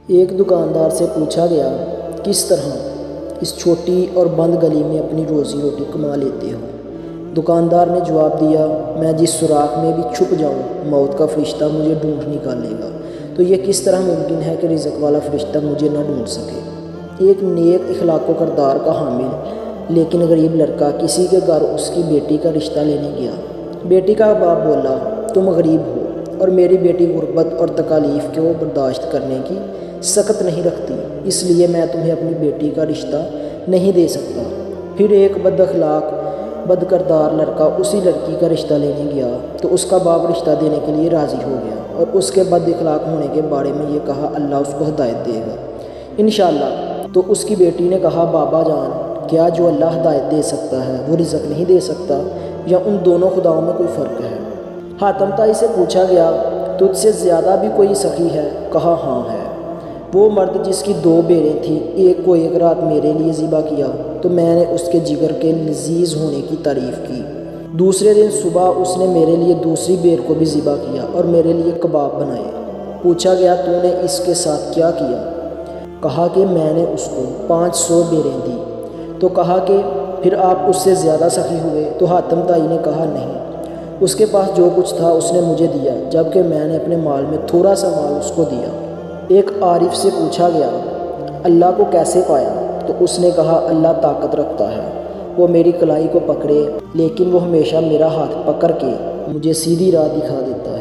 ایک دکاندار سے پوچھا گیا، کس طرح اس چھوٹی اور بند گلی میں اپنی روزی روٹی کما لیتے ہو؟ دکاندار نے جواب دیا، میں جس سوراخ میں بھی چھپ جاؤں موت کا فرشتہ مجھے ڈھونڈ نکالے گا، تو یہ کس طرح ممکن ہے کہ رزق والا فرشتہ مجھے نہ ڈھونڈ سکے؟ ایک نیک اخلاق و کردار کا حامل لیکن غریب لڑکا کسی کے گھر اس کی بیٹی کا رشتہ لینے گیا۔ بیٹی کا باپ بولا، تم غریب ہو اور میری بیٹی غربت اور تکالیف کو برداشت کرنے کی سخت نہیں رکھتی، اس لیے میں تمہیں اپنی بیٹی کا رشتہ نہیں دے سکتا۔ پھر ایک بد اخلاق بد کردار لڑکا اسی لڑکی کا رشتہ لینے گیا تو اس کا باپ رشتہ دینے کے لیے راضی ہو گیا اور اس کے بد اخلاق ہونے کے بارے میں یہ کہا، اللہ اس کو ہدایت دے گا انشاءاللہ۔ تو اس کی بیٹی نے کہا، بابا جان، کیا جو اللہ ہدایت دے سکتا ہے وہ رزق نہیں دے سکتا، یا ان دونوں خداؤں میں کوئی فرق ہے؟ حاتم طائی سے پوچھا گیا، تجھ سے زیادہ بھی کوئی سخی ہے؟ کہا، ہاں ہے۔ وہ مرد جس کی 2 بیریں تھیں، ایک کو ایک رات میرے لیے ذبح کیا تو میں نے اس کے جگر کے لذیذ ہونے کی تعریف کی۔ دوسرے دن صبح اس نے میرے لیے دوسری بیر کو بھی ذبح کیا اور میرے لیے کباب بنائے۔ پوچھا گیا، تو نے اس کے ساتھ کیا کیا؟ کہا کہ میں نے اس کو 500 بیریں دی۔ تو کہا کہ پھر آپ اس سے زیادہ سخی ہوئے؟ تو حاتم طائی نے کہا، نہیں، اس کے پاس جو کچھ تھا اس نے مجھے دیا، جبکہ میں نے اپنے مال میں تھوڑا سا مال اس کو دیا۔ ایک عارف سے پوچھا گیا، اللہ کو کیسے پایا؟ تو اس نے کہا، اللہ طاقت رکھتا ہے، وہ میری کلائی کو پکڑے لیکن وہ ہمیشہ میرا ہاتھ پکڑ کے مجھے سیدھی راہ دکھا دیتا ہے۔